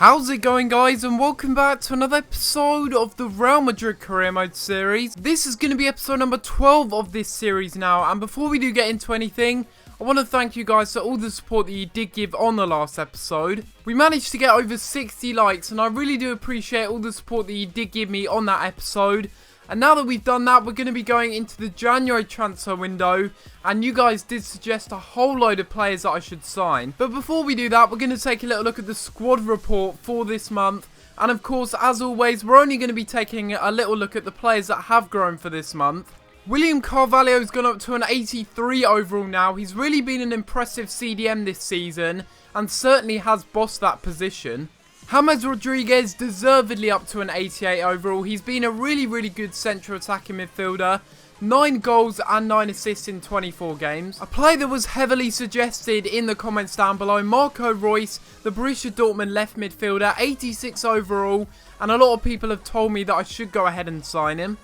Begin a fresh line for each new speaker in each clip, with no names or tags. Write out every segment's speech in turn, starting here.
How's it going, guys, and welcome back to another episode of the Real Madrid Career Mode series. This is going to be episode number 12 of this series now, and before we do get into anything, I want to thank you guys for all the support that you did give on the last episode. We managed to get over 60 likes, and I really do appreciate all the support that you did give me on that episode. And now that we've done that, we're going to be going into the January transfer window, and you guys did suggest a whole load of players that I should sign. But before we do that, we're going to take a little look at the squad report for this month. And of course, as always, we're only going to be taking a little look at the players that have grown for this month. William Carvalho's gone up to an 83 overall now. He's really been an impressive CDM this season, and certainly has bossed that position. James Rodriguez deservedly up to an 88 overall. He's been a really good central attacking midfielder. 9 goals and 9 assists in 24 games. A player that was heavily suggested in the comments down below, Marco Reus, the Borussia Dortmund left midfielder, 86 overall. And a lot of people have told me that I should go ahead and sign him.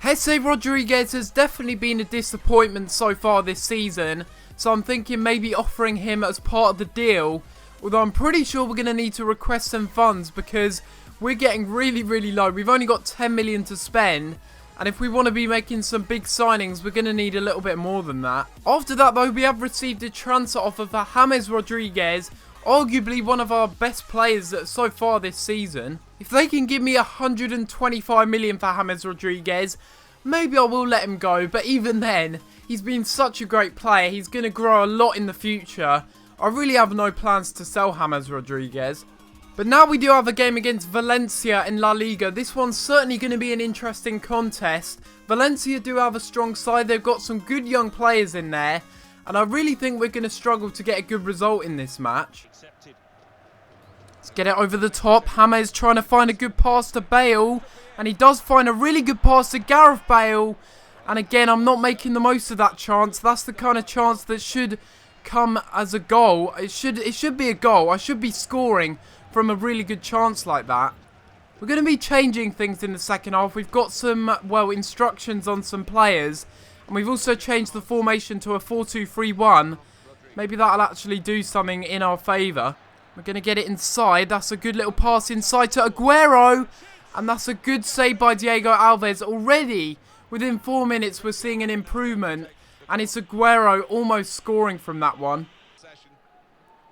Jesse Rodriguez has definitely been a disappointment so far this season. So I'm thinking maybe offering him as part of the deal. Although I'm pretty sure we're going to need to request some funds because we're getting really low. We've only got 10 million to spend. And if we want to be making some big signings, we're going to need a little bit more than that. After that, though, we have received a transfer offer for James Rodriguez. Arguably one of our best players so far this season. If they can give me 125 million for James Rodriguez, maybe I will let him go. But even then, he's been such a great player. He's going to grow a lot in the future. I really have no plans to sell James Rodriguez. But now we do have a game against Valencia in La Liga. This one's certainly going to be an interesting contest. Valencia do have a strong side. They've got some good young players in there. And I really think we're going to struggle to get a good result in this match. Let's get it over the top. James trying to find a good pass to Bale. And he does find a really good pass to Gareth Bale. And again, I'm not making the most of that chance. That's the kind of chance that should come as a goal. It should be a goal. I should be scoring from a really good chance like that. We're going to be changing things in the second half. We've got some, well, instructions on some players. And we've also changed the formation to a 4-2-3-1. Maybe that'll actually do something in our favour. We're going to get it inside. That's a good little pass inside to Aguero. And that's a good save by Diego Alves. Already, within 4 minutes, we're seeing an improvement. And it's Aguero almost scoring from that one.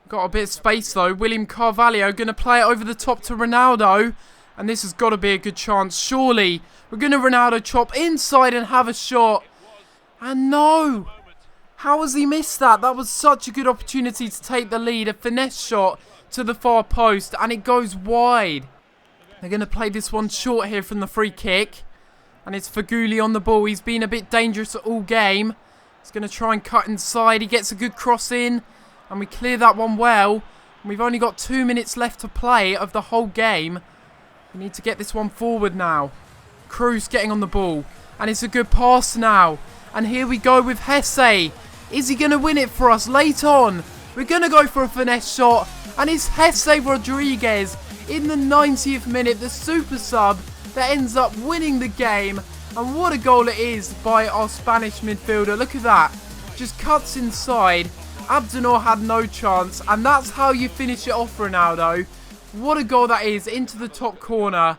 Got a bit of space though. William Carvalho going to play it over the top to Ronaldo. And this has got to be a good chance. Surely we're going to Ronaldo chop inside and have a shot. And no. How has he missed that? That was such a good opportunity to take the lead. A finesse shot to the far post. And it goes wide. They're going to play this one short here from the free kick. And it's Faguli on the ball. He's been a bit dangerous all game. He's going to try and cut inside. He gets a good cross in. And we clear that one well. And we've only got 2 minutes left to play of the whole game. We need to get this one forward now. Cruz getting on the ball. And it's a good pass now. And here we go with Jesse. Is he going to win it for us late on? We're going to go for a finesse shot. And it's Jesse Rodriguez in the 90th minute. The super sub that ends up winning the game. And what a goal it is by our Spanish midfielder. Look at that. Just cuts inside. Abdenor had no chance. And that's how you finish it off, Ronaldo. What a goal that is. Into the top corner.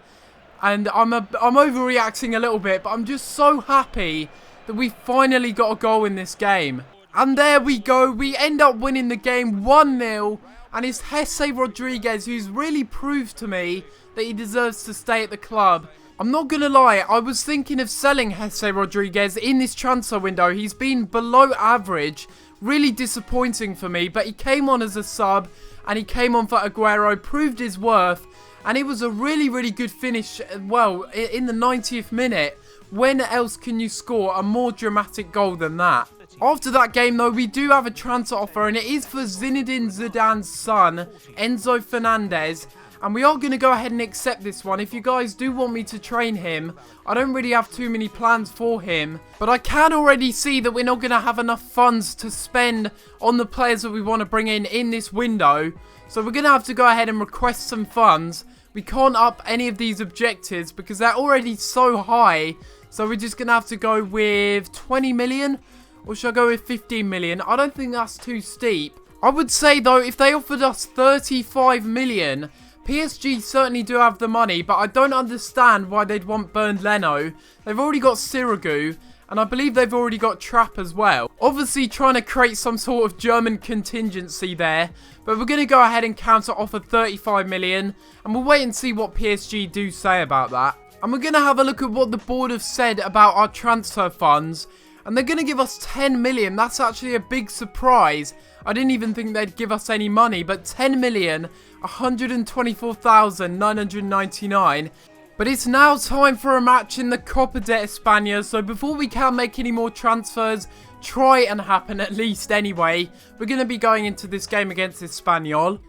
And I'm overreacting a little bit. But I'm just so happy that we finally got a goal in this game. And there we go. We end up winning the game 1-0. And it's Jesse Rodriguez who's really proved to me that he deserves to stay at the club. I'm not going to lie, I was thinking of selling Jesse Rodriguez in this transfer window. He's been below average, really disappointing for me, but he came on as a sub and he came on for Aguero, proved his worth, and it was a really good finish, well, in the 90th minute. When else can you score a more dramatic goal than that? After that game though, we do have a transfer offer and it is for Zinedine Zidane's son, Enzo Fernandez. And we are going to go ahead and accept this one. If you guys do want me to train him, I don't really have too many plans for him. But I can already see that we're not going to have enough funds to spend on the players that we want to bring in this window. So we're going to have to go ahead and request some funds. We can't up any of these objectives because they're already so high. So we're just going to have to go with 20 million. Or should I go with 15 million? I don't think that's too steep. I would say though, if they offered us 35 million... PSG certainly do have the money, but I don't understand why they'd want Bernd Leno. They've already got Sirigu, and I believe they've already got Trapp as well. Obviously trying to create some sort of German contingency there, but we're going to go ahead and counter offer 35 million, and we'll wait and see what PSG do say about that. And we're going to have a look at what the board have said about our transfer funds, and they're going to give us 10 million. That's actually a big surprise. I didn't even think they'd give us any money, but 10 million, 124,999. But it's now time for a match in the Copa de España, so before we can make any more transfers, try and happen at least anyway, we're going to be going into this game against Espanyol.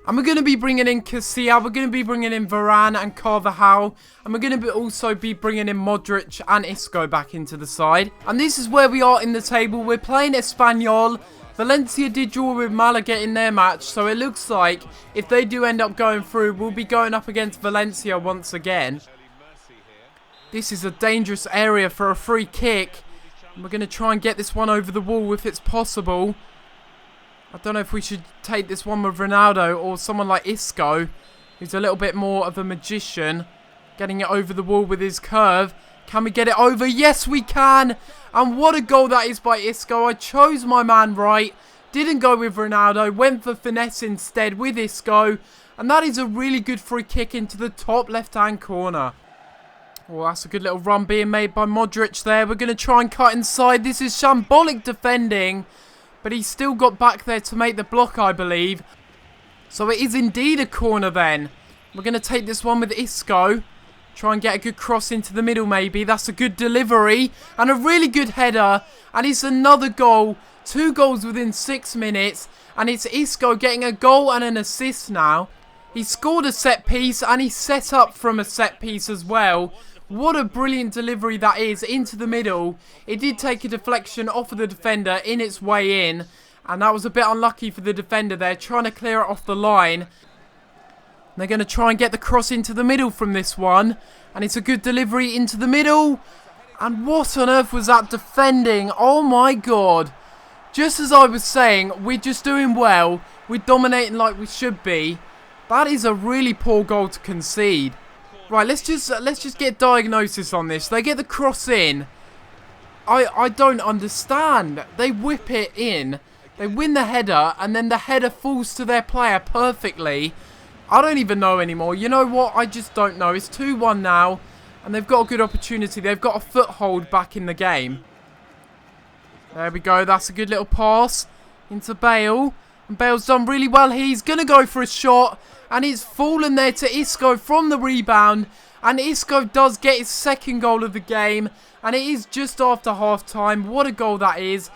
And we're going to be bringing in Casilla, we're going to be bringing in Varane and Carvajal, and we're going to also be bringing in Modric and Isco back into the side. And this is where we are in the table. We're playing Espanyol. Valencia did draw with Malaga in their match, so it looks like if they do end up going through, we'll be going up against Valencia once again. This is a dangerous area for a free kick. And we're going to try and get this one over the wall if it's possible. I don't know if we should take this one with Ronaldo or someone like Isco, who's a little bit more of a magician. Getting it over the wall with his curve. Can we get it over? Yes, we can. And what a goal that is by Isco. I chose my man right. Didn't go with Ronaldo. Went for finesse instead with Isco. And that is a really good free kick into the top left-hand corner. Oh, that's a good little run being made by Modric there. We're going to try and cut inside. This is shambolic defending. But he's still got back there to make the block, I believe. So it is indeed a corner then. We're going to take this one with Isco. Try and get a good cross into the middle maybe. That's a good delivery. And a really good header. And it's another goal. 2 goals within 6 minutes. And it's Isco getting a goal and an assist now. He scored a set piece and he set up from a set piece as well. What a brilliant delivery that is into the middle. It did take a deflection off of the defender in its way in. And that was a bit unlucky for the defender there, trying to clear it off the line. They're going to try and get the cross into the middle from this one. And it's a good delivery into the middle. And what on earth was that defending? Oh my god. Just as I was saying, we're just doing well. We're dominating like we should be. That is a really poor goal to concede. Right, let's just get diagnosis on this. They get the cross in. I don't understand. They whip it in. They win the header, and then the header falls to their player perfectly. I don't even know anymore. You know what? I just don't know. It's 2-1 now, and they've got a good opportunity. They've got a foothold back in the game. There we go. That's a good little pass into Bale. And Bale's done really well. He's going to go for a shot. And it's fallen there to Isco from the rebound. And Isco does get his second goal of the game. And it is just after half time. What a goal that is.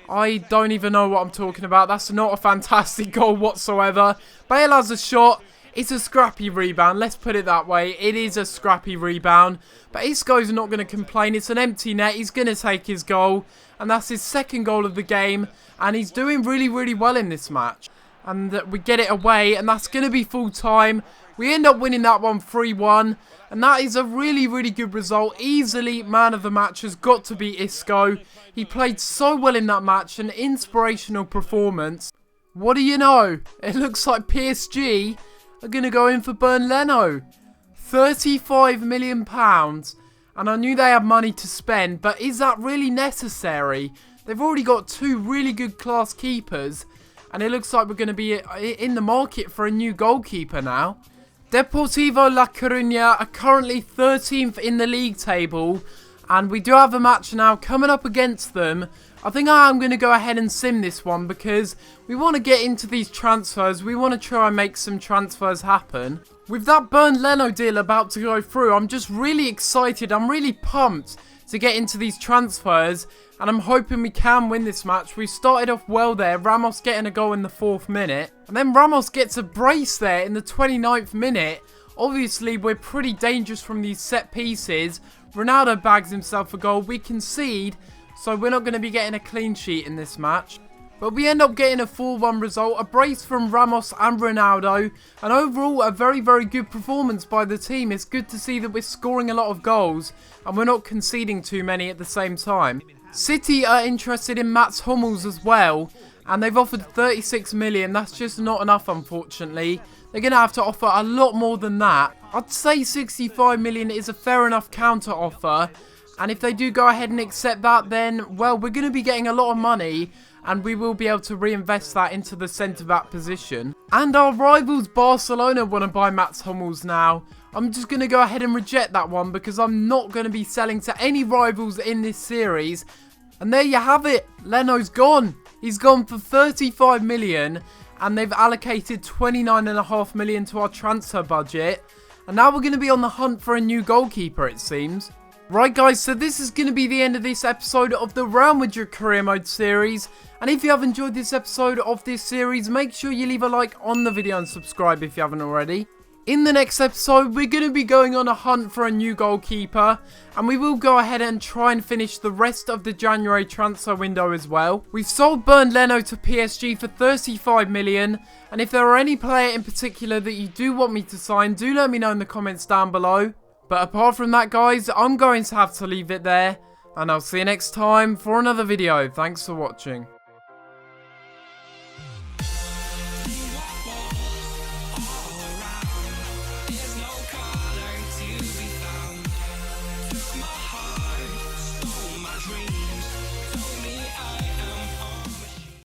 I don't even know what I'm talking about. That's not a fantastic goal whatsoever. Bale has a shot. It's a scrappy rebound. Let's put it that way. It is a scrappy rebound. But Isco's not going to complain. It's an empty net. He's going to take his goal. And that's his second goal of the game. And he's doing really, really well in this match. And we get it away, and that's going to be full time. We end up winning that one 3-1. And that is a really, really good result. Easily, man of the match has got to be Isco. He played so well in that match. An inspirational performance. What do you know? It looks like PSG are going to go in for Bernd Leno. £35 million. And I knew they had money to spend. But is that really necessary? They've already got 2 really good class keepers. And it looks like we're going to be in the market for a new goalkeeper now. Deportivo La Coruña are currently 13th in the league table. And we do have a match now coming up against them. I think I am going to go ahead and sim this one because we want to get into these transfers. We want to try and make some transfers happen. With that Bernd Leno deal about to go through, I'm just really excited. I'm really pumped to get into these transfers. And I'm hoping we can win this match. We started off well there. Ramos getting a goal in the 4th minute. And then Ramos gets a brace there in the 29th minute. Obviously, we're pretty dangerous from these set pieces. Ronaldo bags himself a goal. We concede. So we're not going to be getting a clean sheet in this match. But we end up getting a 4-1 result. A brace from Ramos and Ronaldo. And overall, a very, very good performance by the team. It's good to see that we're scoring a lot of goals. And we're not conceding too many at the same time. City are interested in Mats Hummels as well. and they've offered 36 million. That's just not enough, unfortunately. They're going to have to offer a lot more than that. I'd say 65 million is a fair enough counter offer. And if they do go ahead and accept that, then, well, we're going to be getting a lot of money. And we will be able to reinvest that into the centre-back position. And our rivals Barcelona want to buy Mats Hummels now. I'm just going to go ahead and reject that one because I'm not going to be selling to any rivals in this series. And there you have it. Leno's gone. He's gone for 35 million. And they've allocated 29.5 million to our transfer budget. And now we're going to be on the hunt for a new goalkeeper, it seems. Right guys, so this is going to be the end of this episode of the Real Madrid Career Mode series. And if you have enjoyed this episode of this series, make sure you leave a like on the video and subscribe if you haven't already. In the next episode, we're going to be going on a hunt for a new goalkeeper. And we will go ahead and try and finish the rest of the January transfer window as well. We've sold Bernd Leno to PSG for 35 million. And if there are any player in particular that you do want me to sign, do let me know in the comments down below. But apart from that guys, I'm going to have to leave it there. And I'll see you next time for another video. Thanks for watching.